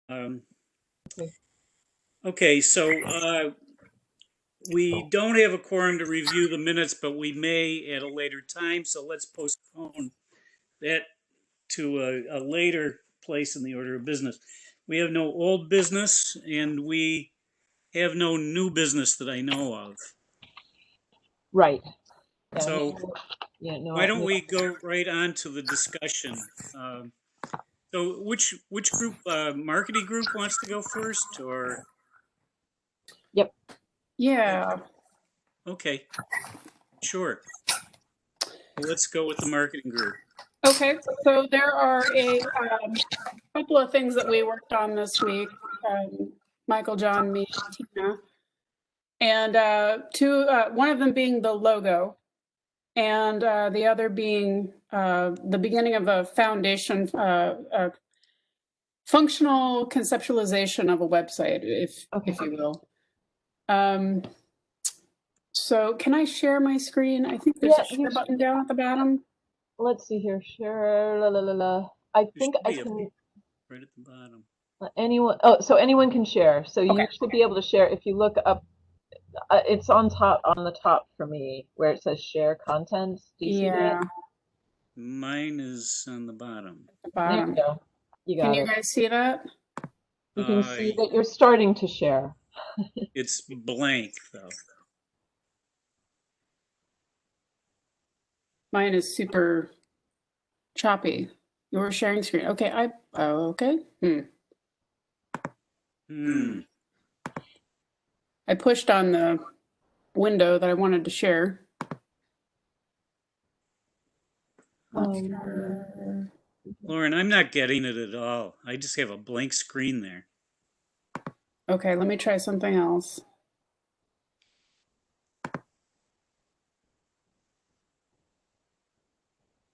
Um, Okay. okay, so we don't have a quorum to review the minutes, but we may at a later time. So let's postpone that to a later place in the order of business. We have no old business, and we have no new business that I know of. Right. Yeah. So No, yeah. why No. don't No. we go right on to the discussion? So which group, marketing group wants to go first, or Yep. Yeah. okay, sure. Well, let's go with the marketing group. Okay. So there are a couple of things that we worked on this week. Michael, John, me, Tina, and one of them being the logo, and the other being the beginning of a foundation, functional conceptualization of a website, if you will. So can I share my screen? I think there's a share button down at the bottom. Let's see here. Share. La la la la. I think I can. Right at the bottom. Anyone. Oh, so anyone can share. So you Okay. should be able to share if you look up. It's on the top for me where it says share content. Do you see that? Mine is on the bottom. The bottom. There you go. You got Can it. you guys see that? You can see that you're starting to share. It's blank though. Mine is super choppy. Your sharing screen. Okay, okay. I pushed on the window that I wanted to share. Lauren, I'm not getting it at all. I just have a blank screen there. Okay, let me try something else.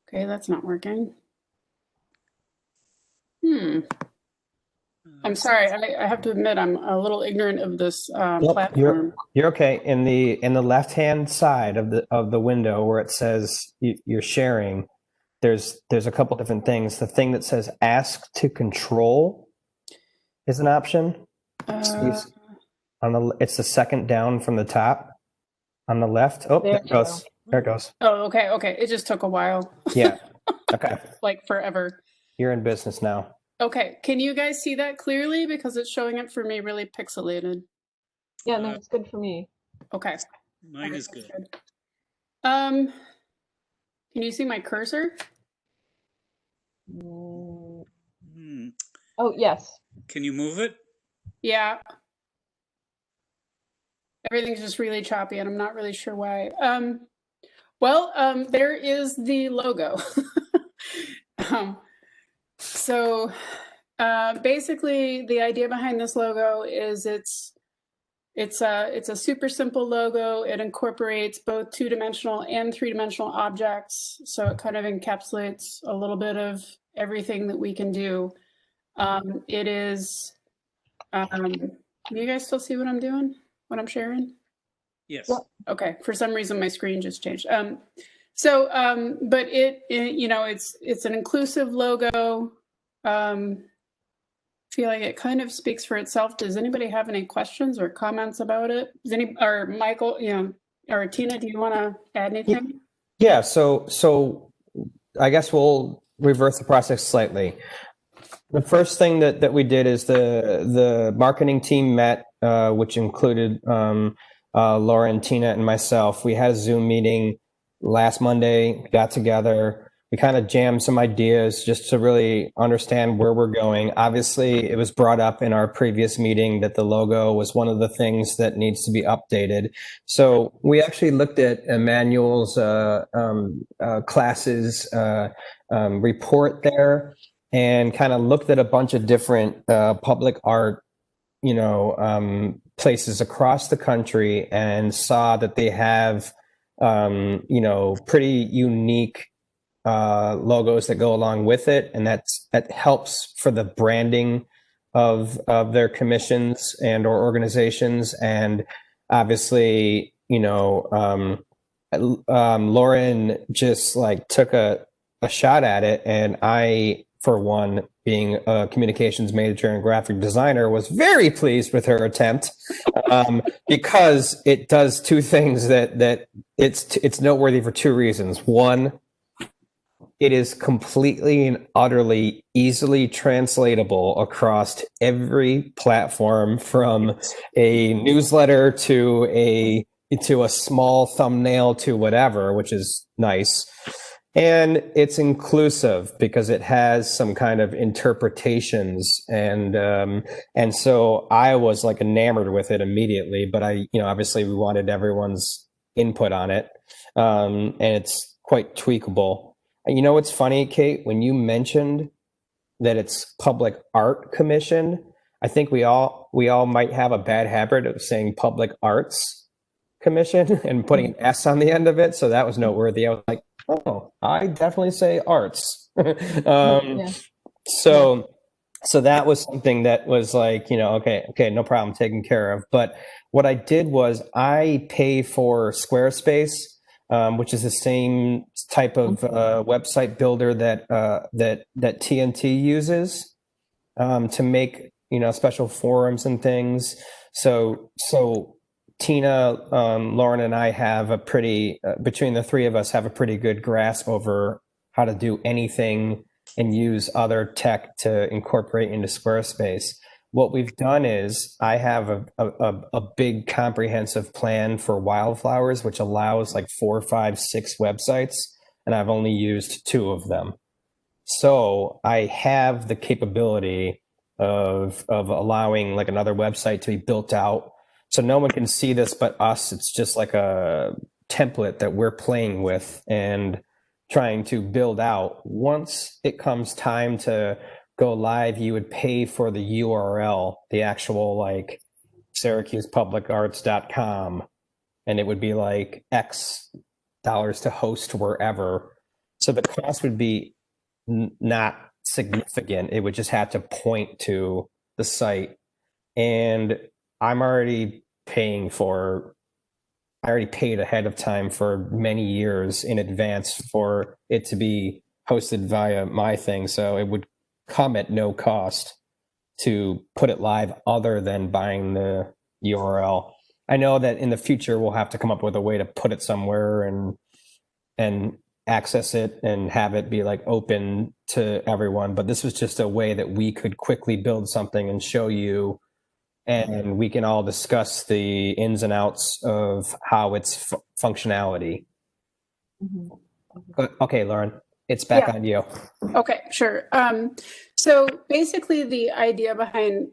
Okay, that's not working. I'm sorry. I have to admit I'm a little ignorant of this platform. You're okay. In the left-hand side of the window where it says you're sharing, there's a couple different things. The thing that says "Ask to Control" is an option. It's the second down from the top on the left. Oh, there it goes. There it goes. Oh, okay. Okay. It just took a while. Yeah. Okay. Like forever. You're in business now. Okay. Can you guys see that clearly? Because it's showing up for me really pixelated. Yeah, no, it's good for me. Okay. Mine is good. Can you see my cursor? Oh, yes. Can you move it? Yeah. Everything's just really choppy and I'm not really sure why. There is the logo. Basically the idea behind this logo is it's a super simple logo. It incorporates both two-dimensional and three-dimensional objects. So it kind of encapsulates a little bit of everything that we can do. It is, can you guys still see what I'm doing? What I'm sharing? Yes. Okay. For some reason, my screen just changed. But it's an inclusive logo. Feel like it kind of speaks for itself. Does anybody have any questions or comments about it? Or Michael, or Tina, do you want to add anything? Yeah. So I guess we'll reverse the process slightly. The first thing that we did is the marketing team met, which included Laura, Tina, and myself. We had a Zoom meeting last Monday, got together. We kind of jammed some ideas just to really understand where we're going. Obviously, it was brought up in our previous meeting that the logo was one of the things that needs to be updated. So we actually looked at Emmanuel's classes report there and kind of looked at a bunch of different public art, places across the country and saw that they have, pretty unique logos that go along with it, and that helps for the branding of their commissions and or organizations. And obviously, Lauren just like took a shot at it, and I for one, being a communications major and graphic designer, was very pleased with her attempt, because it does two things that it's noteworthy for two reasons. One, it is completely and utterly easily translatable across every platform, from a newsletter to a small thumbnail to whatever, which is nice. And it's inclusive because it has some kind of interpretations, and so I was like enamored with it immediately. But obviously we wanted everyone's input on it, and it's quite tweakable. You know what's funny, Kate? When you mentioned that it's public art commission, I think we all might have a bad habit of saying public arts commission and putting an S on the end of it. So that was noteworthy. I was like, oh, I definitely say arts. Yeah. So that was something that was like, okay, no problem, taken care of. But what I did was I pay for Squarespace, which is the same type of website builder that TNT uses, to make special forums and things. So Tina, Lauren, and I have between the three of us, have a pretty good grasp over how to do anything and use other tech to incorporate into Squarespace. What we've done is I have a big comprehensive plan for wildflowers, which allows like 4, 5, 6 websites, and I've only used 2 of them. So I have the capability of allowing like another website to be built out. So no one can see this but us. It's just like a template that we're playing with and trying to build out. Once it comes time to go live, you would pay for the URL, the actual like SyracusePublicArts.com, and it would be like X dollars to host wherever. So the cost would be not significant. It would just have to point to the site. And I'm already I already paid ahead of time for many years in advance for it to be hosted via my thing. So it would come at no cost to put it live other than buying the URL. I know that in the future we'll have to come up with a way to put it somewhere and access it and have it be like open to everyone. But this was just a way that we could quickly build something and show you, and we can all discuss the ins and outs of how it's functionality. Okay, Lauren, it's back on you. Okay, sure. So basically the idea behind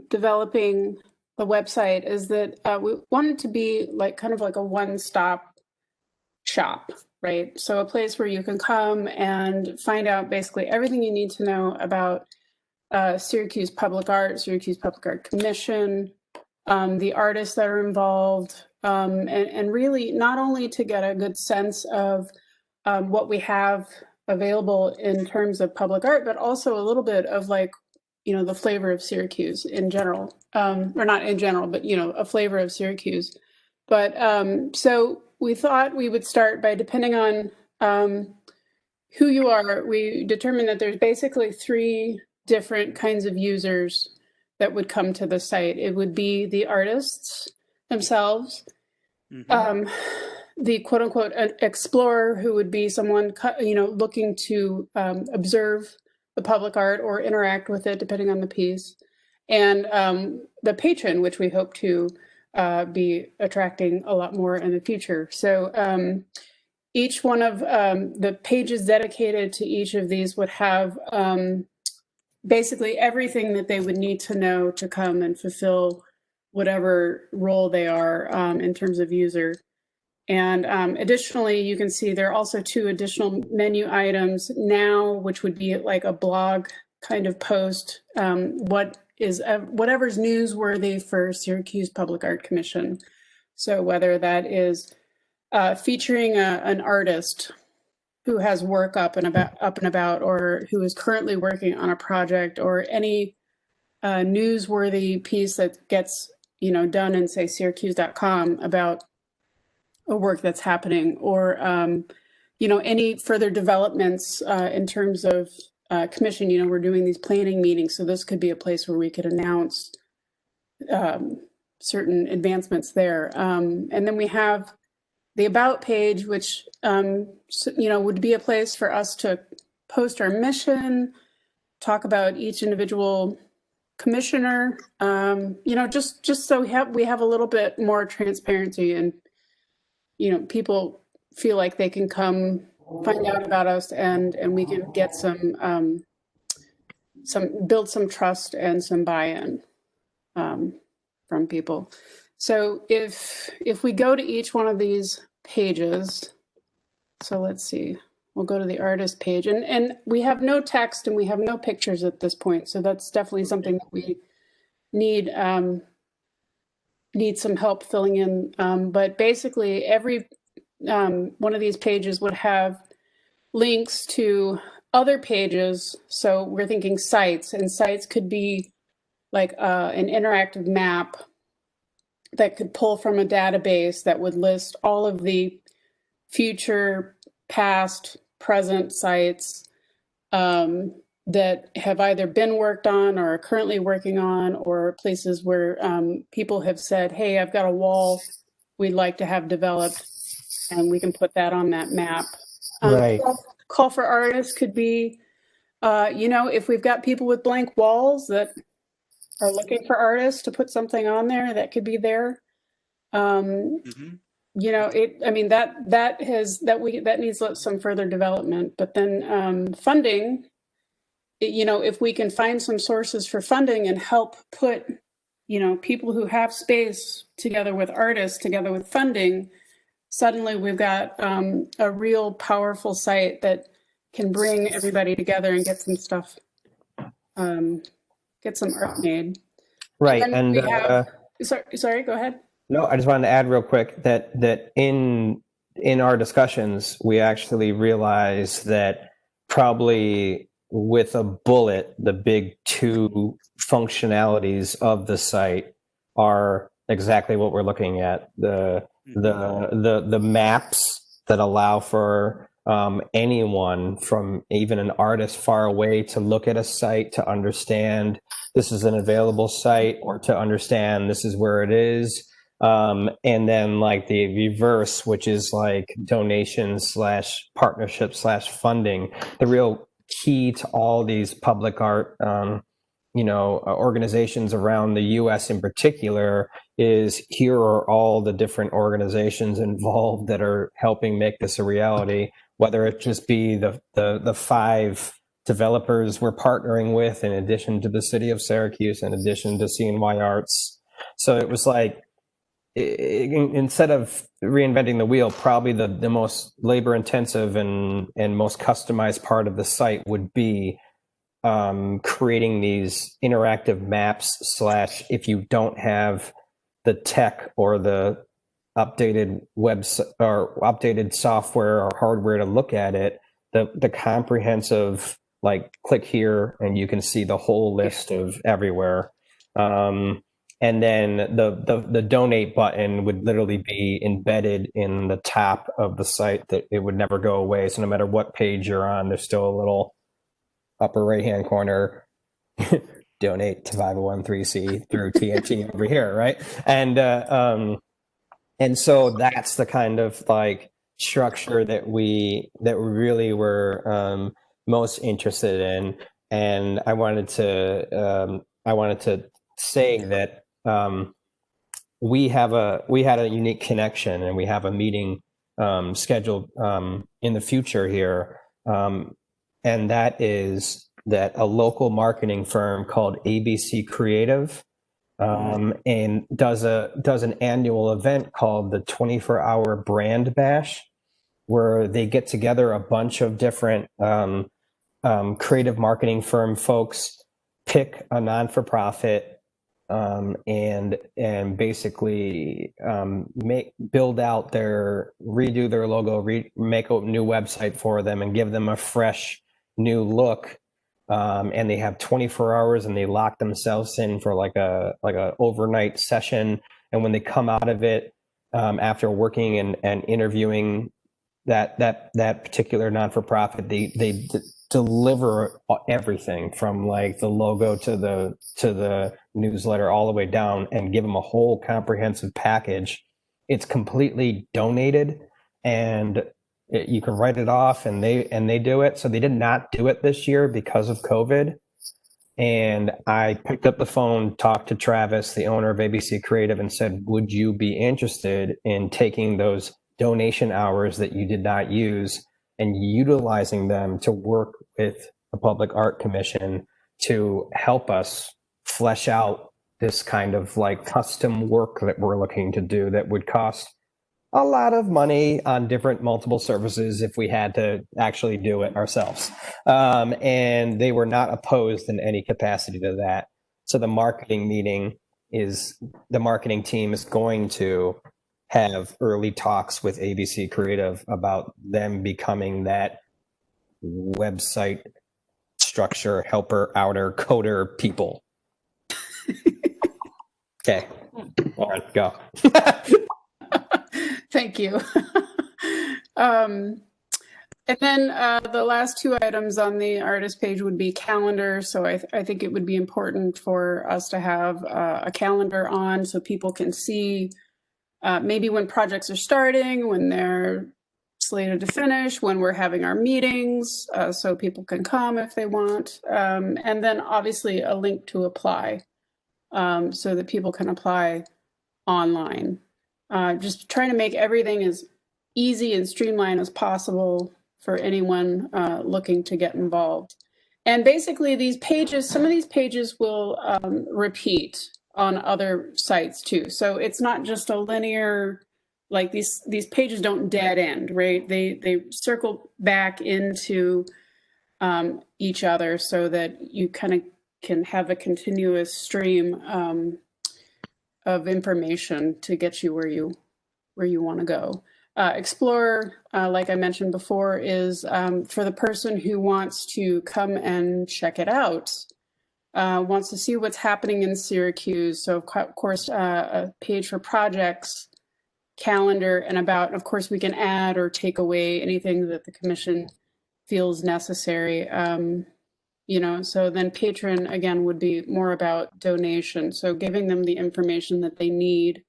developing the website is that we want it to be like kind of like a one-stop shop, right? So a place where you can come and find out basically everything you need to know about Syracuse Public Art, Syracuse Public Art Commission, the artists that are involved, and really not only to get a good sense of what we have available in terms of public art, but also a little bit of like, the flavor of Syracuse in general, or not in general, but, a flavor of Syracuse. But so we thought we would start by, depending on who you are, we determined that there's basically 3 different kinds of users that would come to the site. It would be the artists themselves, the quote unquote explorer, who would be someone, looking to observe the public art or interact with it, depending on the piece, and the patron, which we hope to be attracting a lot more in the future. So each one of the pages dedicated to each of these would have basically everything that they would need to know to come and fulfill whatever role they are in terms of user. And additionally, you can see there are also 2 additional menu items now, which would be like a blog kind of post, whatever's newsworthy for Syracuse Public Art Commission. So whether that is featuring an artist who has work up and about, or who is currently working on a project, or any newsworthy piece that gets done in, say, Syracuse.com about a work that's happening, or any further developments in terms of commission, we're doing these planning meetings, so this could be a place where we could announce certain advancements there. And then we have the About page, which, would be a place for us to post our mission, talk about each individual commissioner, just so we have a little bit more transparency, and, people feel like they can come find out about us, and we can get build some trust and some buy-in from people. So if we go to each one of these pages, so let's see, we'll go to the artist page, and we have no text and we have no pictures at this point. So that's definitely something that we need some help filling in. But basically every one of these pages would have links to other pages. So we're thinking sites, and sites could be like an interactive map that could pull from a database that would list all of the future, past, present sites that have either been worked on or are currently working on, or places where people have said, hey, I've got a wall we'd like to have developed, and we can put that on that map. Right. Call for artists could be, if we've got people with blank walls that are looking for artists to put something on there, that could be there. Mhm. That needs some further development. But then funding, if we can find some sources for funding and help put, people who have space together with artists, together with funding, suddenly we've got a real powerful site that can bring everybody together and get some stuff, get some art made. Right. And we have, sorry, go ahead. No, I just wanted to add real quick that in our discussions, we actually realized that probably with a bullet, the big two functionalities of the site are exactly what we're looking at. The maps that allow for anyone, from even an artist far away, to look at a site, to understand this is an available site, or to understand this is where it is. And then like the reverse, which is like donations / partnership / funding. The real key to all these public art, organizations around the U.S. in particular is, here are all the different organizations involved that are helping make this a reality, whether it just be the 5 developers we're partnering with, in addition to the city of Syracuse, in addition to CNY Arts. So it was like, instead of reinventing the wheel, probably the most labor intensive and most customized part of the site would be creating these interactive maps / if you don't have the tech or the updated website or updated software or hardware to look at it, the comprehensive, like, click here and you can see the whole list of everywhere. And then the donate button would literally be embedded in the top of the site, that it would never go away. So no matter what page you're on, there's still a little upper right-hand corner, donate to 501(c)(3) through TNT over here, right? And so that's the kind of like structure that we really were most interested in. And I wanted to say that we had a unique connection, and we have a meeting scheduled in the future here, and that is that a local marketing firm called ABC Creative and does an annual event called the 24-hour Brand Bash, where they get together a bunch of different creative marketing firm folks, pick a non-for-profit, and basically redo their logo, make a new website for them, and give them a fresh new look. And they have 24 hours, and they lock themselves in for like a overnight session. And when they come out of it, after working and interviewing that particular non-for-profit, they deliver everything from like the logo to the newsletter all the way down and give them a whole comprehensive package. It's completely donated, and you can write it off, and they do it. So they did not do it this year because of COVID. And I picked up the phone, talked to Travis, the owner of ABC Creative, and said, would you be interested in taking those donation hours that you did not use and utilizing them to work with the Public Art Commission to help us flesh out this kind of like custom work that we're looking to do that would cost a lot of money on different multiple services if we had to actually do it ourselves. And they were not opposed in any capacity to that. So the marketing team is going to have early talks with ABC Creative about them becoming that website structure helper, outer, coder people. Okay, Lauren, go. Thank you. And then the last two items on the artist page would be calendar. So I think it would be important for us to have a calendar on so people can see maybe when projects are starting, when they're slated to finish, when we're having our meetings, so people can come if they want. And then obviously a link to apply so that people can apply online. Just trying to make everything as easy and streamlined as possible for anyone looking to get involved. And basically these pages, some of these pages will repeat on other sites too. So it's not just a linear, like these pages don't dead end, right? They circle back into each other so that you kind of can have a continuous stream of information to get you where you want to go. Explorer, like I mentioned before, is for the person who wants to come and check it out, wants to see what's happening in Syracuse. So of course, a page for projects, calendar, and about. Of course, we can add or take away anything that the commission feels necessary. So then patron, again, would be more about donation. So giving them the information that they need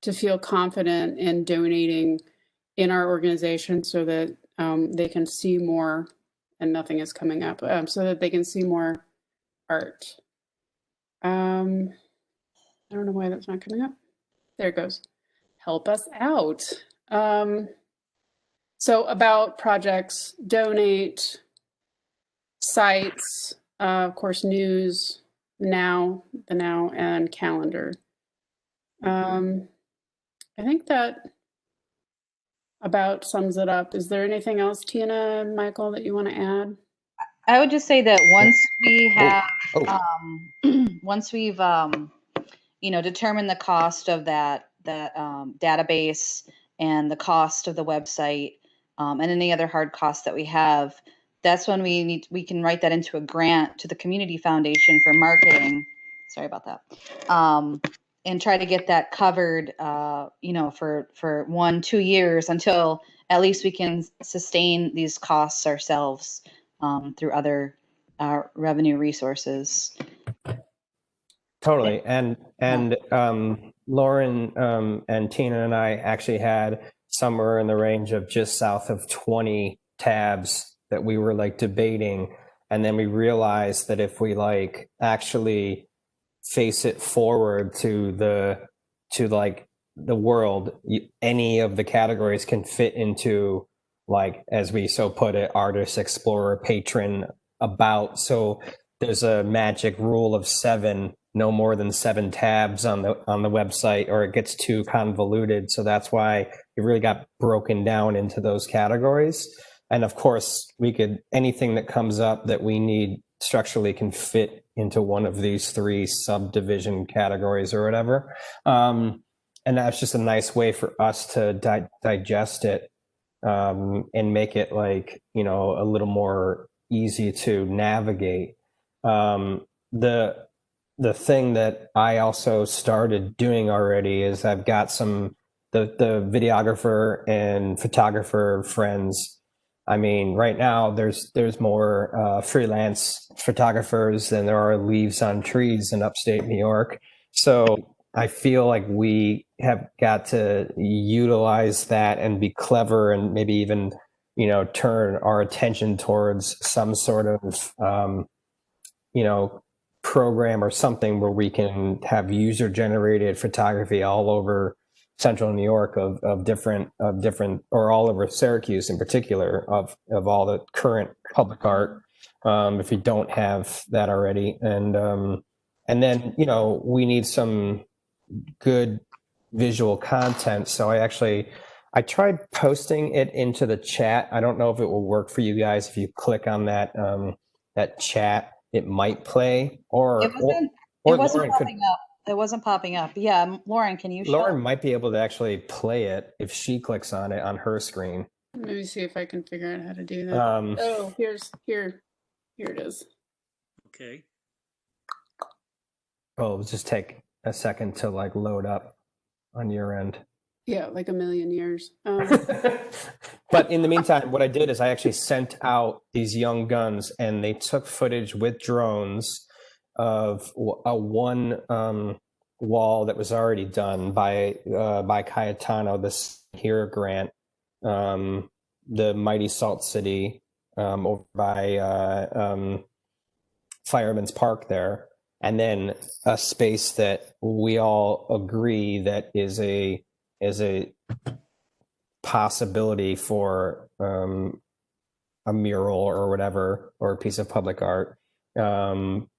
to feel confident in donating in our organization so that they can see more, and nothing is coming up, so that they can see more art. I don't know why that's not coming up. There it goes. Help us out. So about projects, donate, sites, of course, news, the now, and calendar. I think that about sums it up. Is there anything else, Tina and Michael, that you want to add? I would just say that once we have, once we've, determined the cost of that database and the cost of the website and any other hard costs that we have, that's when we can write that into a grant to the Community Foundation for marketing. Sorry about that. And try to get that covered, for 1-2 years until at least we can sustain these costs ourselves through other revenue resources. Totally. And Lauren and Tina and I actually had somewhere in the range of just south of 20 tabs that we were like debating. And then we realized that if we like actually face it forward to the world, any of the categories can fit into, like, as we so put it, artist, explorer, patron, about. So there's a magic rule of 7, no more than 7 tabs on the website, or it gets too convoluted. So that's why it really got broken down into those categories. And of course, anything that comes up that we need structurally can fit into one of these 3 subdivision categories or whatever. And that's just a nice way for us to digest it and make it like, a little more easy to navigate. The thing that I also started doing already is I've got the videographer and photographer friends I mean, right now there's more freelance photographers than there are leaves on trees in upstate New York. So I feel like we have got to utilize that and be clever and maybe even, turn our attention towards some sort of, program or something where we can have user generated photography all over central New York of different or all over Syracuse in particular of all the current public art, if you don't have that already. And then, we need some good visual content. So I tried posting it into the chat. I don't know if it will work for you guys. If you click on that chat, it might play, or It wasn't Lauren could. popping up. It wasn't popping up. Yeah, Lauren, can you show? Lauren might be able to actually play it if she clicks on it on her screen. Let me see if I can figure out how to do that. Oh, here it is. Okay. Oh, it'll just take a second to load up on your end. Yeah, like a million years. But in the meantime, what I did is I actually sent out these young guns, and they took footage with drones of one wall that was already done by Cayetano, this here grant, the mighty Salt City, over by Fireman's Park there, and then a space that we all agree that is a possibility for a mural or whatever, or a piece of public art,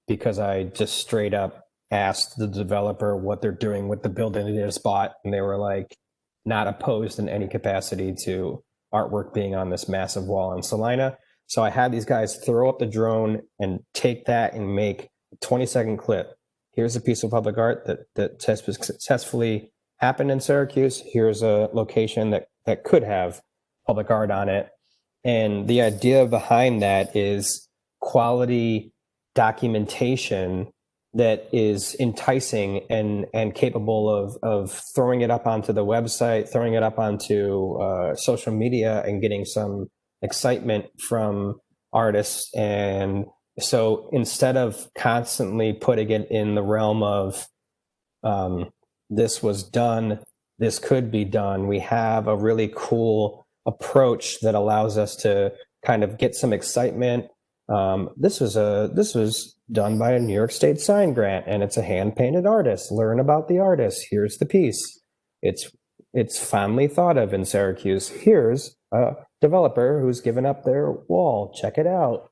because I just straight up asked the developer what they're doing with the building they just bought, and they were like not opposed in any capacity to artwork being on this massive wall in Salina. So I had these guys throw up the drone and take that and make a 20-second clip. Here's a piece of public art that successfully happened in Syracuse. Here's a location that could have public art on it. And the idea behind that is quality documentation that is enticing and capable of throwing it up onto the website, throwing it up onto social media, and getting some excitement from artists. And so instead of constantly putting it in the realm of this was done, this could be done, we have a really cool approach that allows us to kind of get some excitement. This was done by a New York State sign grant, and it's a hand-painted artist. Learn about the artist. Here's the piece. It's fondly thought of in Syracuse. Here's a developer who's given up their wall. Check it out.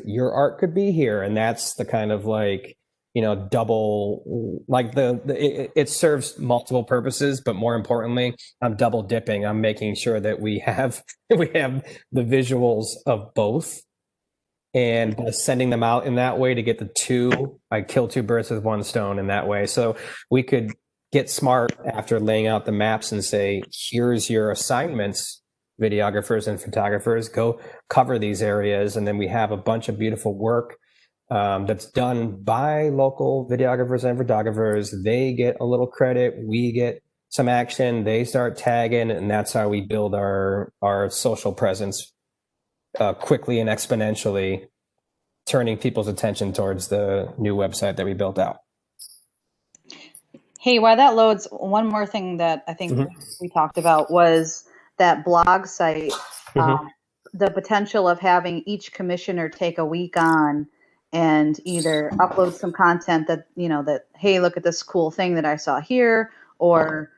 Your art could be here, and that's the kind of double, it serves multiple purposes, but more importantly, I'm double dipping. I'm making sure that we have the visuals of both, and by sending them out in that way to get I kill two birds with one stone in that way. So we could get smart after laying out the maps and say, here's your assignments, videographers and photographers, go cover these areas. And then we have a bunch of beautiful work that's done by local videographers and photographers. They get a little credit, we get some action, they start tagging, and that's how we build our social presence quickly and exponentially, turning people's attention towards the new website that we built out. Hey, while that loads, one more thing that I think we talked about was that blog site, the potential of having each commissioner take a week on and either upload some content that, hey, look at this cool thing that I saw here, or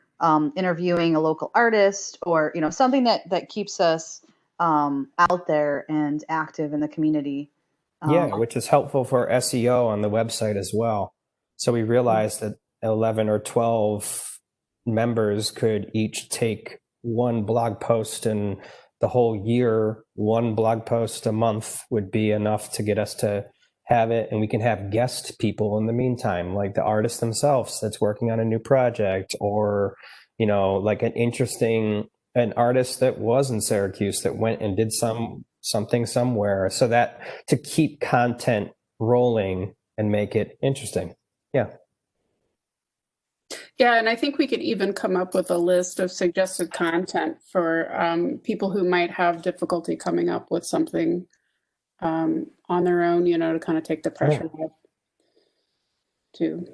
interviewing a local artist, or, something that keeps us out there and active in the community. Which is helpful for SEO on the website as well. So we realized that 11 or 12 members could each take one blog post, and the whole year, one blog post a month would be enough to get us to have it. And we can have guest people in the meantime, like the artist themselves that's working on a new project, or, like an artist that was in Syracuse that went and did something somewhere, so that to keep content rolling and make it interesting. Yeah, and I think we could even come up with a list of suggested content for people who might have difficulty coming up with something on their own, to kind of take the pressure off too.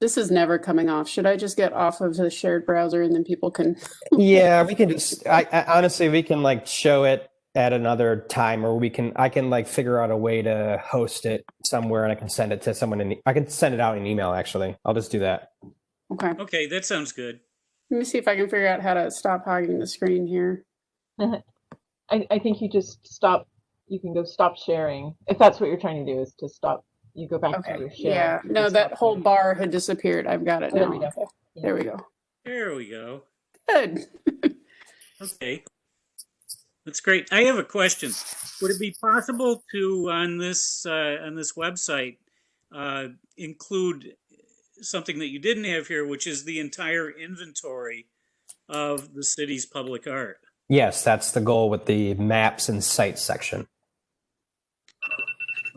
This is never coming off. Should I just get off of the shared browser and then people can? Yeah, we can just. I honestly, we can like show it at another time, or I can like figure out a way to host it somewhere, and I can send it to someone. I can send it out in email. Actually, I'll just do that. Okay. Okay, that sounds good. Let me see if I can figure out how to stop hogging the screen here. I think you just stop. You can go stop sharing if that's what you're trying to do. Is to stop. You go back to Okay. your share. Yeah. No, that whole bar had disappeared. I've got it There now. we go. Okay. There we go. There we go. Good. Okay. That's great. I have a question. Would it be possible to on this website include something that you didn't have here, which is the entire inventory of the city's public art? Yes, that's the goal with the maps and sites section.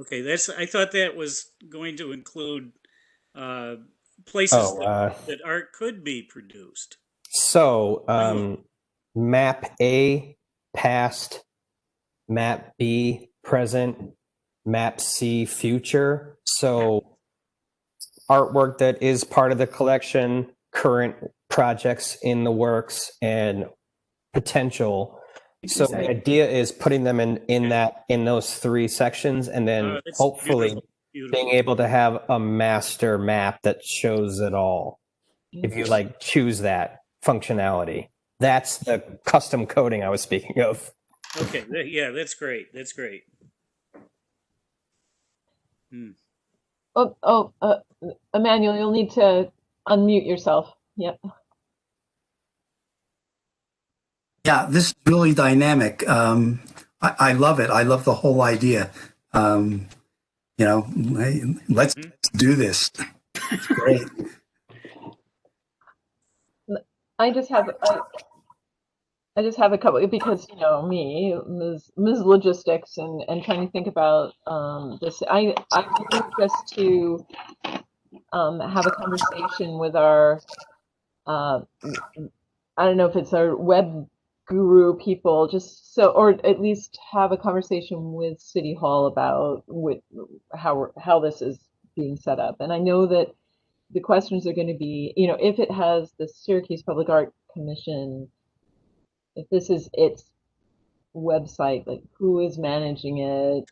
Okay, I thought that was going to include places that art could be produced. So, map A, past, map B, present, map C, future. So, artwork that is part of the collection, current projects in the works, and potential. So the idea is putting them in those three sections, and then hopefully being able to have a master map that shows it all. If you like choose that functionality, that's the custom coding I was speaking of. Okay, yeah, that's great. That's great. Emmanuel, you'll need to unmute yourself. Yep. Yeah, this is really dynamic. I love it. I love the whole idea. Hey, let's do this. It's great. I just have a couple because me, Ms. Logistics, and trying to think about this. I think just to have a conversation with our I don't know if it's our web guru people, just so, or at least have a conversation with City Hall about how this is being set up. And I know that the questions are going to be, if it has the Syracuse Public Art Commission, if this is its website, like who is managing it,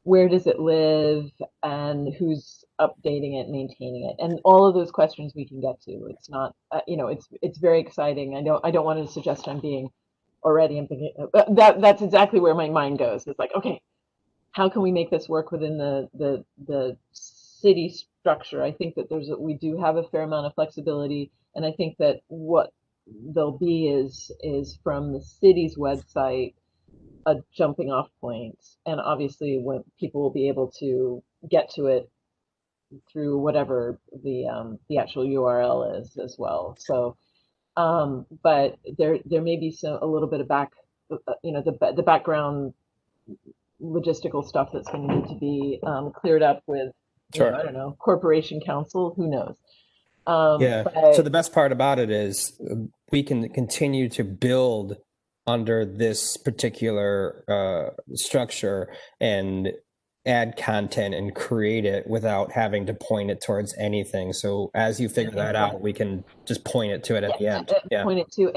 where does it live, and who's updating it, maintaining it, and all of those questions we can get to. It's not, it's very exciting. I don't want to suggest I'm being already. That's exactly where my mind goes. It's like, okay, how can we make this work within the city structure? I think that we do have a fair amount of flexibility, and I think that what there'll be is from the city's website a jumping off point, and obviously when people will be able to get to it through whatever the actual URL is as well. So but there may be a little bit of the background logistical stuff that's going to need to be cleared up with Sure. I don't know, corporation counsel, who knows. Yeah. But So the best part about it is we can continue to build under this particular structure and add content and create it without having to point it towards anything. So as you figure that out, we can just point it to it at the end. Yeah. Point it to,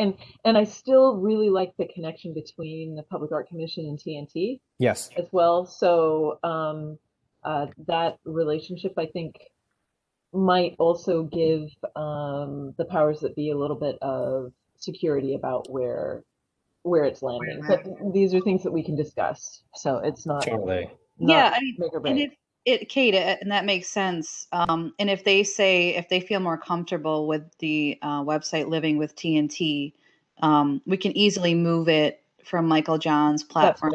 and I still really like the connection between the Public Art Commission and TNT. Yes. As well. So that relationship, I think, might also give the powers that be a little bit of security about where it's landing. But these are things that we can discuss. So it's not totally. Yeah, I mean, make or and break. Kate, and that makes sense. And if they feel more comfortable with the website living with TNT, we can easily move it from Michael John's platform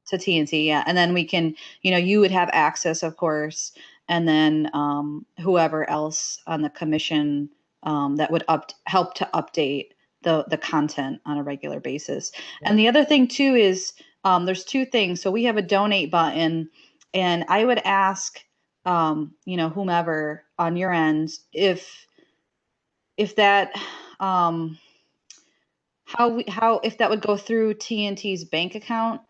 to TNT. Yeah, and then we can, you would have access, of course, and then whoever else on the commission that would help to update the content on a regular basis. Yeah. And the other thing too is there's two things. So we have a donate button, and I would ask, whomever on your end, if that, how if that would go through TNT's bank account,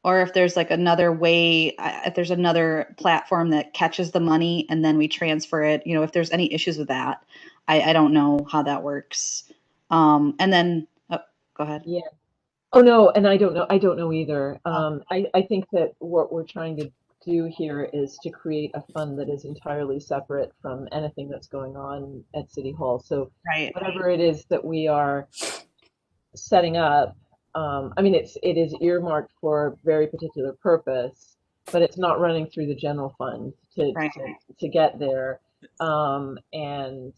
or if there's like another way, if there's another platform that catches the money and then we transfer it. If there's any issues with that, I don't know how that works. And then, oh, go ahead. Yeah. Oh no, and I don't know. I don't know either. I think that what we're trying to do here is to create a fund that is entirely separate from anything that's going on at City Hall. So Right. whatever it is that we are setting up, I mean, it is earmarked for a very particular purpose, but it's not running through the general fund Right. to get there. And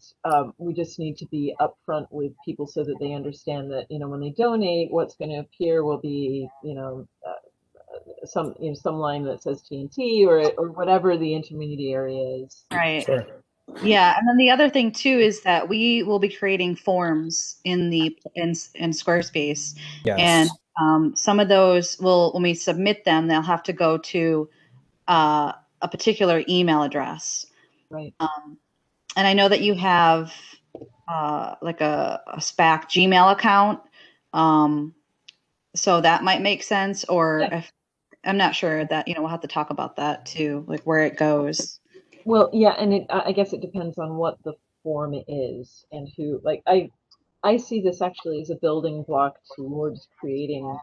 we just need to be upfront with people so that they understand that, when they donate, what's going to appear will be, some line that says TNT or whatever the intermediary is. Right. Sure. Yeah, and then the other thing too is that we will be creating forms in Squarespace, and Yes. some of those will, when we submit them, they'll have to go to a particular email address. Right. And I know that you have like a SPAC Gmail account, so that might make sense. Or Yeah. if I'm not sure that we'll have to talk about that too, like where it goes. Well, yeah, and I guess it depends on what the form is and who. Like I see this actually as a building block towards creating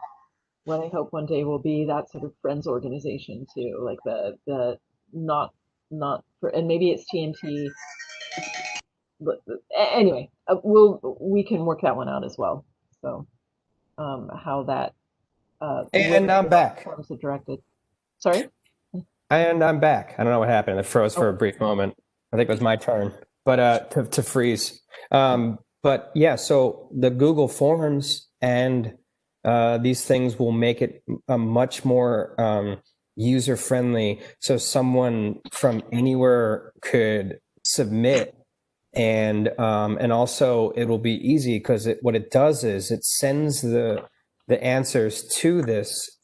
what I hope one day will be that sort of friends organization too, like the not for, and maybe it's TNT. But anyway, we can work that one out as well. So how that And I'm back. forms are directed. Sorry. And I'm back. I don't know what happened. It froze for a brief moment. I think it was my turn, but to freeze. But yeah, so the Google Forms and these things will make it much more user friendly. So someone from anywhere could submit, and also it will be easy because what it does is it sends the answers to this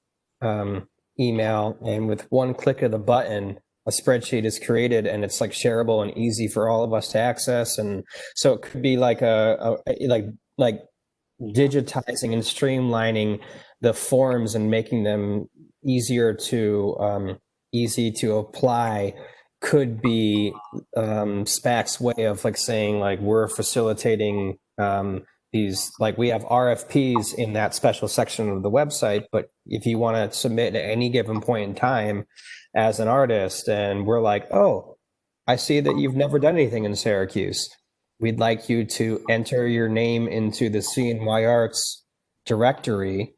email, and with one click of the button, a spreadsheet is created, and it's like shareable and easy for all of us to access. And so it could be like like digitizing and streamlining the forms and making them easy to apply could be SPAC's way of like saying like we're facilitating these, like we have RFPs in that special section of the website, but if you want to submit at any given point in time as an artist, and we're like, oh, I see that you've never done anything in Syracuse. We'd like you to enter your name into the CNY Arts directory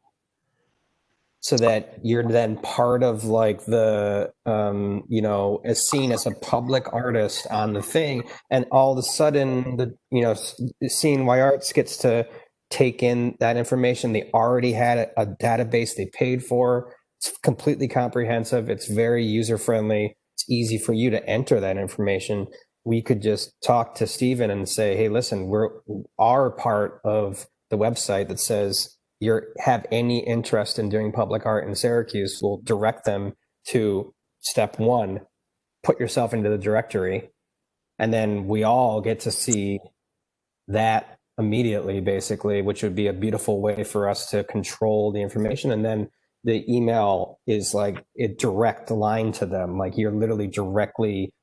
so that you're then part of like the, as seen as a public artist on the thing. And all of a sudden the CNY Arts gets to take in that information. They already had a database they paid for. It's completely comprehensive. It's very user-friendly. It's easy for you to enter that information. We could just talk to Stephen and say, hey, listen, our part of the website that says have any interest in doing public art in Syracuse, will direct them to step one, put yourself into the directory. And then we all get to see that immediately, basically, which would be a beautiful way for us to control the information. And then the email is like a direct line to them. Like you're literally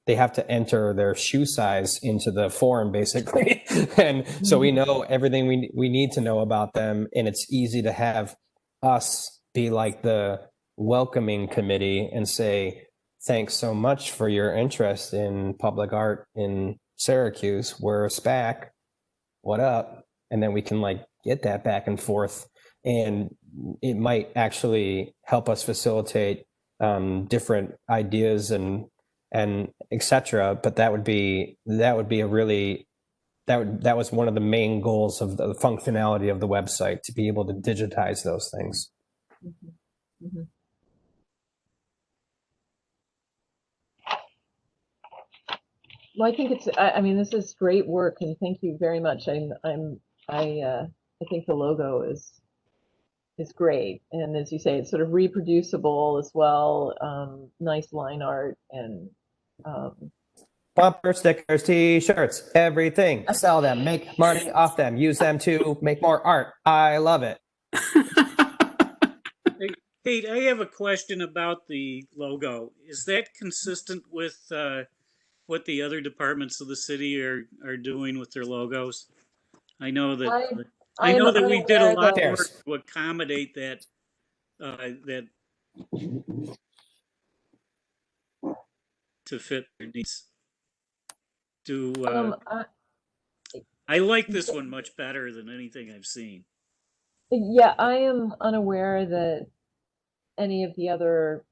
they have to enter their shoe size into the form, basically. And so we know everything we need to know about them. And it's easy to have us be like the welcoming committee and say, thanks so much for your interest in public art in Syracuse. We're a SPAC. What up? And then we can like get that back and forth. And it might actually help us facilitate different ideas and etc. But that would be a really that was one of the main goals of the functionality of the website, to be able to digitize those things. Mm-hmm. Mm-hmm. Well, I think I mean, this is great work, and thank you very much. I think the logo is is great. And as you say, it's sort of reproducible as well. Nice line art and Bumper stickers, t-shirts, everything. Sell them, make money off them, use them to make more art. I love it. Hey, Kate, I have a question about the logo. Is that consistent with what the other departments of the city are doing with their logos? I know that I I am know that we did a unaware lot that of work to accommodate that that to fit their needs. Do I like this one much better than anything I've seen. yeah, I am unaware that any of the other,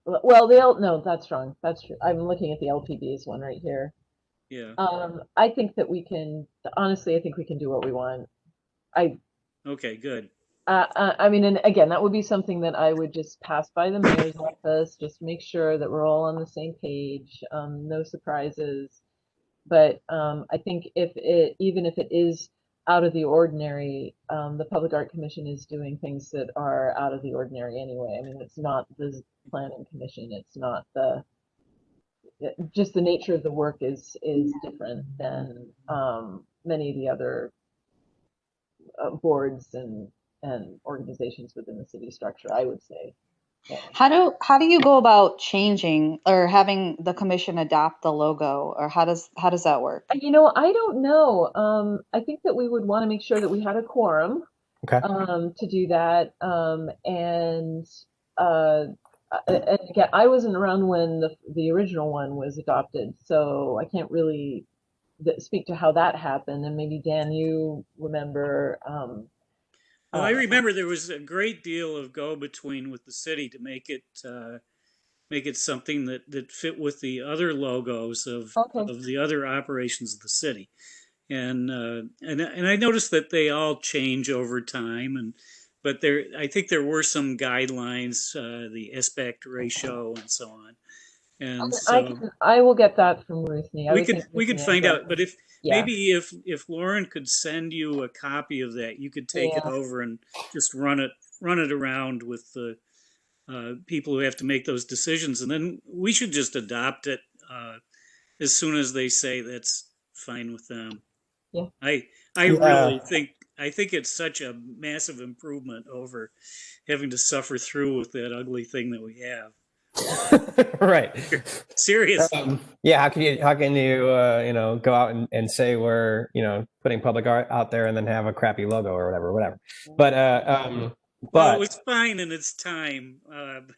well, no, that's wrong. That's true. I'm looking at the LPD's one right here. Yeah. I think that we can, honestly, I think we can do what we want. Okay, good. I mean, and again, that would be something that I would just pass by the mayor's office, just make sure that we're all on the same page, no surprises. But I think even if it is out of the ordinary, the Public Art Commission is doing things that are out of the ordinary anyway. I mean, it's not the Planning Commission, it's not just the nature of the work is different than many of the other boards and organizations within the city structure, I would say. Yeah. How do you go about changing or having the commission adopt the logo, or how does that work? You know, I don't know. I think that we would want to make sure that we had a quorum Okay. to do that. And again, I wasn't around when the original one was adopted, so I can't really speak to how that happened. And maybe Dan, you remember. Well, I remember there was a great deal of go-between with the city to make it something that fit with the other logos Okay. of the other operations of the city, and I noticed that they all change over time, but I think there were some guidelines, the aspect ratio and so on, and so I will get that from Ruthie. we could find out. But Yeah. maybe if Lauren could send you a copy of that, you could take it Yeah. over and just run it around with the people who have to make those decisions, and then we should just adopt it as soon as they say that's fine with them. Yeah. I Yeah. really think it's such a massive improvement over having to suffer through with that ugly thing that we have. Right. Seriously. Yeah. How can you go out and say we're, putting public art out there and then have a crappy logo or whatever. But, Well, it was fine in its time. It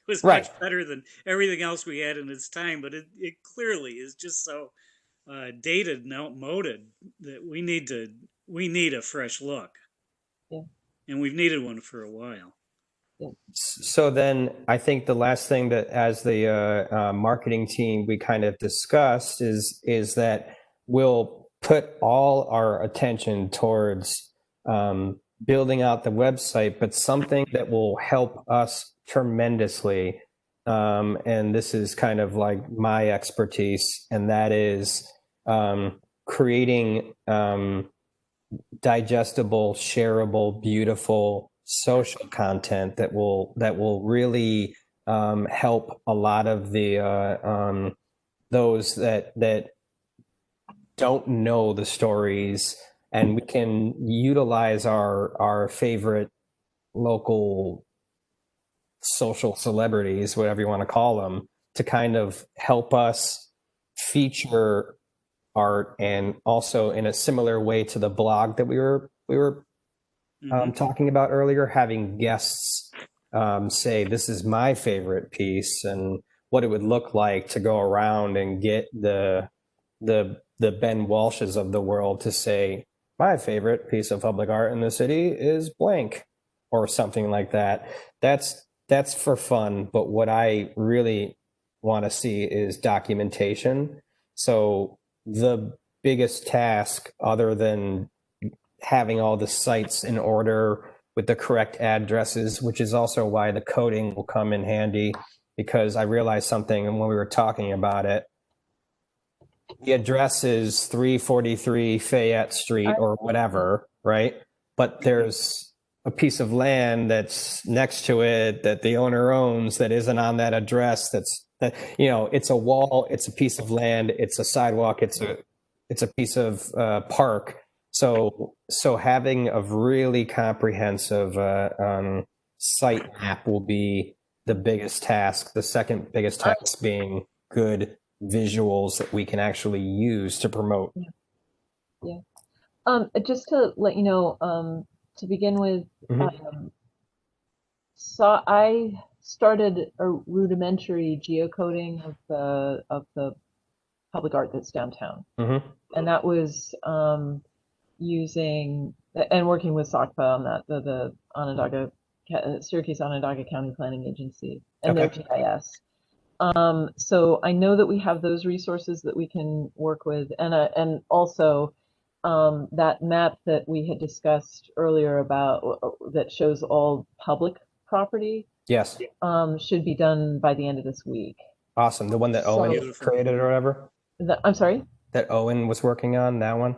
was Right. much better than everything else we had in its time, but it clearly is just so dated and outmoded that we need a fresh look. Yeah. And we've needed one for a while. So then I think the last thing that as the marketing team we kind of discussed is that we'll put all our attention towards building out the website, but something that will help us tremendously. And this is kind of like my expertise, and that is creating digestible, shareable, beautiful social content that will really help a lot of the those that don't know the stories, and we can utilize our favorite local social celebrities, whatever you want to call them, to kind of help us feature art, and also in a similar way to the blog that we were talking about earlier, having guests say, this is my favorite piece, and what it would look like to go around and get the Ben Walshes of the world to say, my favorite piece of public art in the city is blank, or something like that. That's for fun. But what I really want to see is documentation. So the biggest task, other than having all the sites in order with the correct addresses, which is also why the coding will come in handy, because I realized something when we were talking about it. The address is 343 Fayette Street or whatever, right? But there's a piece of land that's next to it that the owner owns that isn't on that address. That it's a wall, it's a piece of land, it's a sidewalk, it's a piece of park. So having a really comprehensive site map will be the biggest task. The second biggest task being good visuals that we can actually use to promote. Yeah. Just to let you know, to begin with, so I started a rudimentary geocoding of the public art that's downtown, and that was using and working with SOCPA on that, the Onondaga, Syracuse Onondaga County Planning Agency and their GIS. So I know that we have those resources that we can work with, and also that map that we had discussed earlier about that shows all public property. Yes. Should be done by the end of this week. Awesome. The one that Owen created or whatever. I'm sorry. That Owen was working on, that one.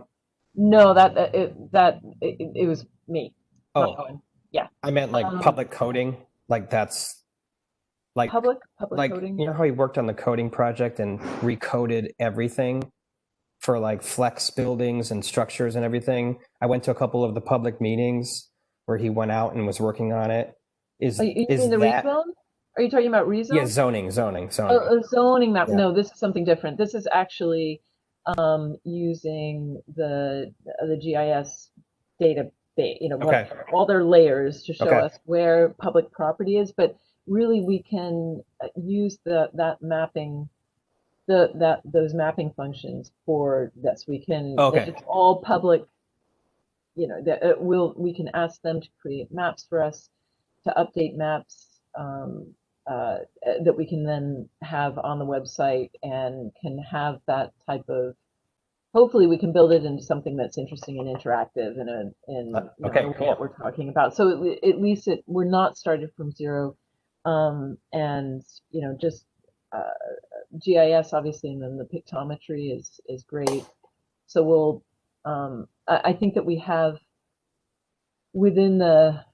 No, it was me. Oh, Owen. Yeah. I meant like public coding. Like that's like public coding. You know how he worked on the coding project and recoded everything for like flex buildings and structures and everything. I went to a couple of the public meetings where he went out and was working on it. Is you mean the rezone? Are you talking about rezone? Yeah, zoning. Zoning map. Yeah. No, this is something different. This is actually using the GIS data, all their layers to show us where public property is. But really, we can use that mapping, those mapping functions for this. We can. It's all public. We can ask them to create maps for us, to update maps. That we can then have on the website and can have that type of, hopefully we can build it into something that's interesting and interactive in the way that we're talking about. So at least we're not started from zero, and just GIS obviously, and then the pictometry is great. So we'll I think that we have within the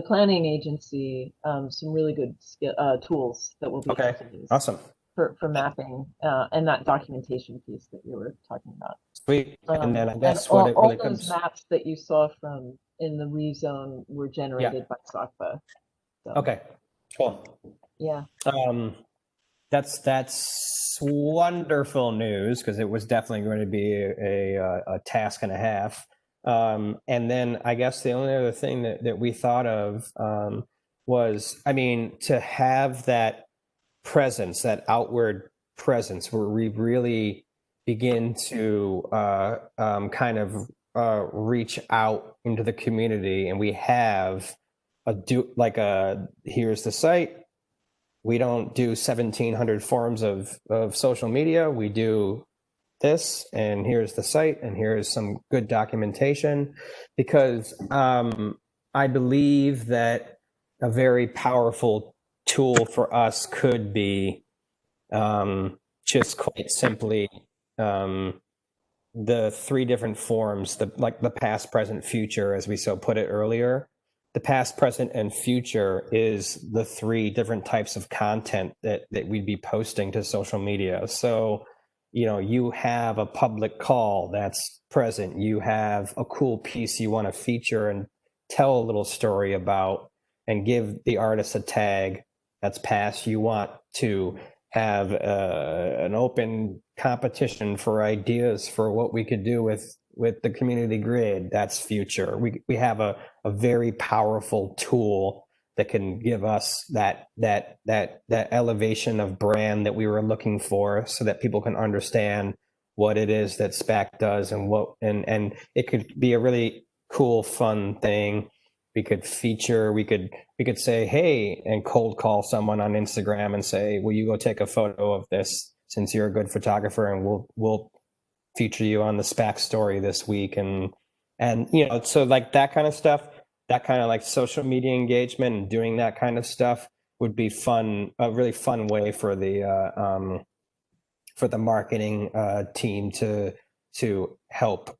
planning agency, some really good tools that will be awesome for mapping and that documentation piece that you were talking about. Sweet. And then I guess all those maps that you saw from in the rezone were generated by SOCPA. So. Okay, cool. Yeah. That's wonderful news, because it was definitely going to be a task and a half. And then I guess the only other thing that we thought of was, to have that presence, that outward presence, where we really begin to reach out into the community, and we have here's the site. We don't do 1,700 forms of social media. We do this, and here's the site, and here's some good documentation, because I believe that a very powerful tool for us could be just quite simply the 3 different forms, the past, present, future, as we so put it earlier. The past, present, and future is the 3 different types of content that we'd be posting to social media. So, you have a public call, that's present. You have a cool piece you want to feature and tell a little story about and give the artist a tag, that's past. You want to have an open competition for ideas for what we could do with the community grid, that's future. We have a very powerful tool that can give us that elevation of brand that we were looking for, so that people can understand what it is that SPAC does, and it could be a really cool, fun thing. We could feature, we could say, hey, and cold call someone on Instagram and say, will you go take a photo of this, since you're a good photographer, and we'll feature you on the SPAC story this week. And so like that kind of stuff, that kind of like social media engagement and doing that kind of stuff would be fun, a really fun way for the marketing team to help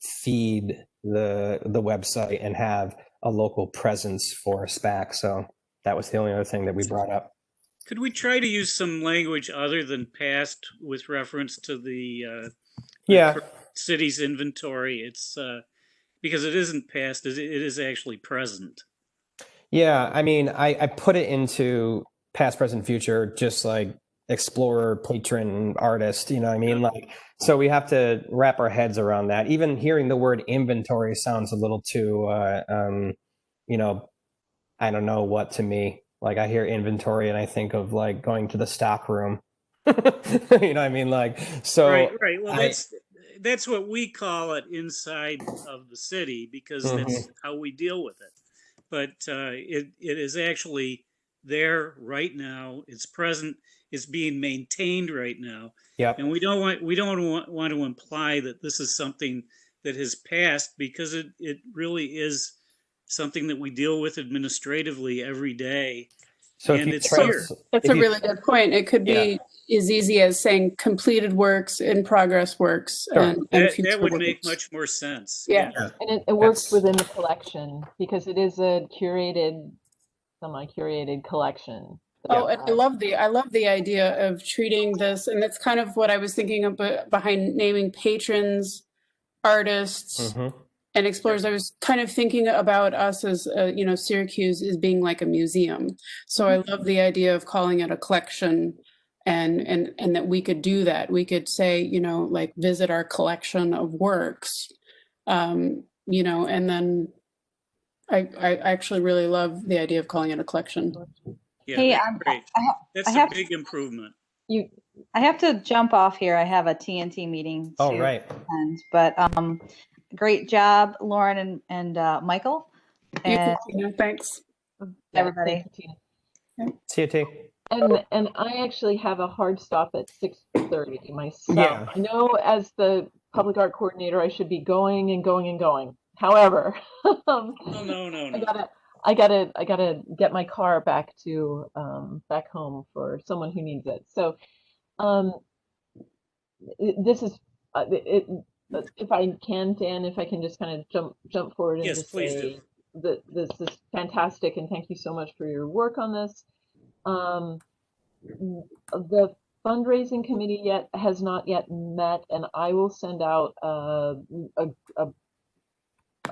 feed the website and have a local presence for SPAC. So that was the only other thing that we brought up. Could we try to use some language other than past with reference to the Yeah. city's inventory? It's because it isn't past, it is actually present. Yeah, I mean, I put it into past, present, future, just like explorer, patron, artist, you know what I mean? Like, so we have to wrap our heads around that. Even hearing the word inventory sounds a little too, you know, I don't know what to me. Like I hear inventory and I think of like going to the stock room. You know what I mean? Like, so Right. Well, that's what we call it inside of the city because that's how we deal with it. But it is actually there right now. It's present. It's being maintained right now. Yep. And we don't want to imply that this is something that has passed because it really is something that we deal with administratively every day. So and if it's you here. That's a really good point. It could be as easy as saying completed works, in progress works, Sure. and That future would works. make much more sense. Yeah. And it works within the collection because it is a curated, semi-curated collection. Oh, and I love the idea of treating this, and that's kind of what I was thinking of behind naming patrons, artists, and explorers. I was kind of thinking about us as, Syracuse as being like a museum. So I love the idea of calling it a collection, and that we could do that. We could say, like visit our collection of works, and then I actually really love the idea of calling it a collection. Yeah, Hey, that's great. That's a big improvement. I have to jump off here. I have a TNT meeting to attend, but great job, Lauren and Michael. And Tina, thanks. Everybody. Thank you, Tina. See you, T. And I actually have a hard stop at 6:30 myself. Yeah. I know as the public art coordinator, I should be going and going and going. However, no. I gotta get my car back to back home for someone who needs it. So this is if I can, Dan, if I can just kind of jump forward and just say that this is fantastic and thank you so much for your work on this. The fundraising committee has not yet met, and I will send out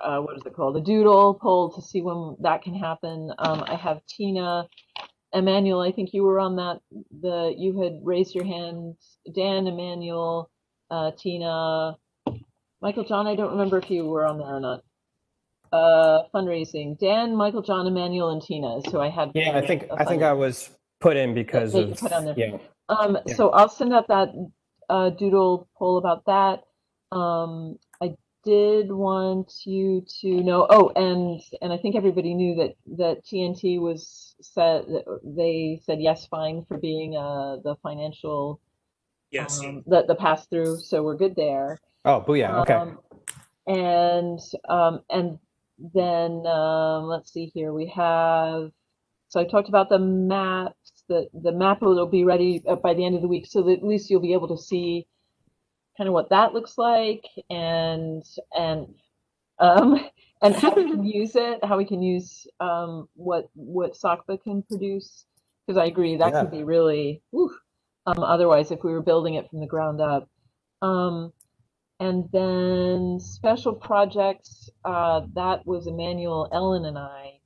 what is it called? A doodle poll to see when that can happen. I have Tina, Emmanuel. I think you were on that. You had raised your hand. Dan, Emmanuel, Tina, Michael, John. I don't remember if you were on there or not. Fundraising. Dan, Michael, John, Emmanuel, and Tina. So I had. Yeah, I think I was put in because of put on there. Yeah. So I'll send out that doodle poll about that. I did want you to know. Oh, and I think everybody knew that TNT was they said yes, fine for being the financial the pass through. So we're good there. Oh, booyah! Okay. And then let's see here. We have. So I talked about the maps. The map will be ready by the end of the week, so that at least you'll be able to see kind of what that looks like, and how we can use it, how we can use what SOCBA can produce. Because I agree that could be really. Otherwise, if we were building it from the ground up. And then special projects, that was Emmanuel, Ellen, and I.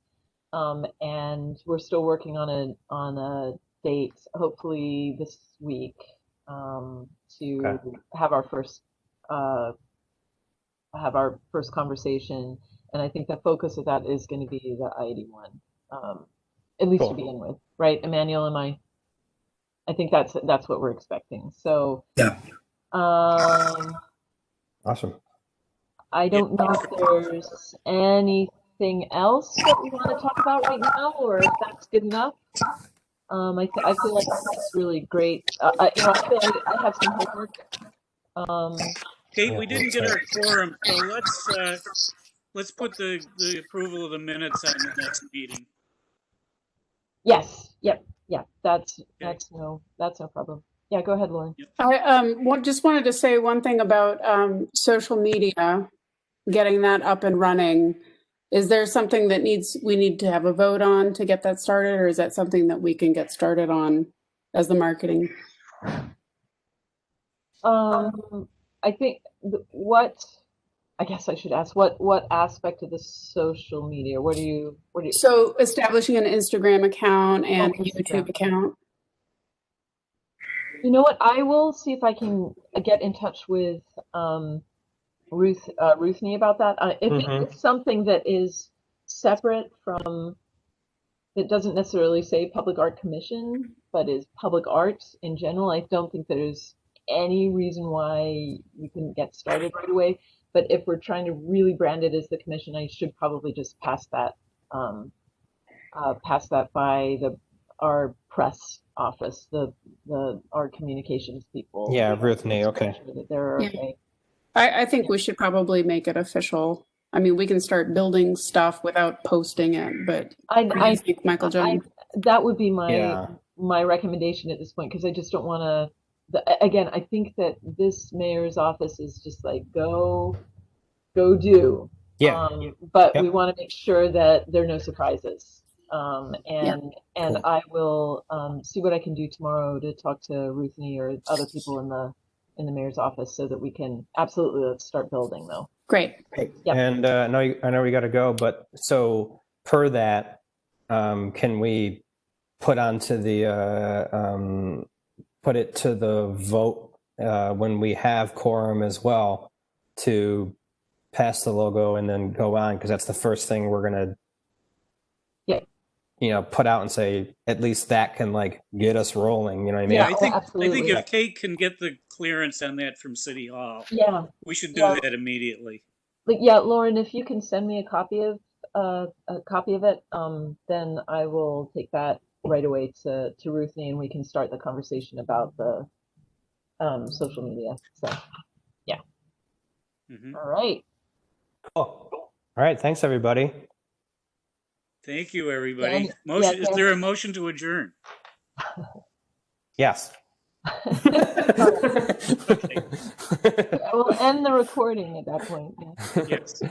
And we're still working on a date, hopefully this week, to have our first conversation. And I think the focus of that is going to be the I-81, at least to begin with, right? Emmanuel and I think that's what we're expecting. So awesome. I don't know if there's anything else that we want to talk about right now, or if that's good enough. I feel like that's really great. I feel like I have some homework. Kate, we didn't get our quorum, so let's put the approval of the minutes on the next meeting. Yes. Yep. Yeah. That's no problem. Yeah. Go ahead, Lauren. I just wanted to say one thing about social media. getting that up and running. Is there something that we need to have a vote on to get that started, or is that something that we can get started on as the marketing? I think I guess I should ask what aspect of the social media? What do you? So establishing an Instagram account and Oh, Instagram. YouTube account. You know what? I will see if I can get in touch with Ruthnie about that. If it's something that is separate from, that doesn't necessarily say Public Art Commission, but is public art in general, I don't think there's any reason why we couldn't get started right away. But if we're trying to really brand it as the commission, I should probably just pass that by our press office, our communications people. Yeah, Ruthnie. Okay. Sure that they're okay. I think we should probably make it official. I mean, we can start building stuff without posting it, but I think Michael John. That would be my recommendation at this point, because I just don't want to. Again, I think that this mayor's office is just like go do. Yeah. But we want to make sure that there are no surprises. And I will see what I can do tomorrow to talk to Ruthnie or other people in the mayor's office, so that we can let's start building though. Great. Yep. And I know we got to go, but so per that, can we put it to the vote when we have quorum as well, to pass the logo and then go on, because that's the first thing we're gonna put out and say, at least that can like get us rolling. You know what I mean? Yeah, I think if Kate can get the clearance on that from City Hall, we should do that immediately. But yeah, Lauren, if you can send me a copy of it, then I will take that right away to Ruthie, and we can start the conversation about the social media. So yeah. All right. Cool. All right. Thanks, everybody. Thank you, everybody. Is there a motion to adjourn? Yes. Okay. I will end the recording at that point. Yes.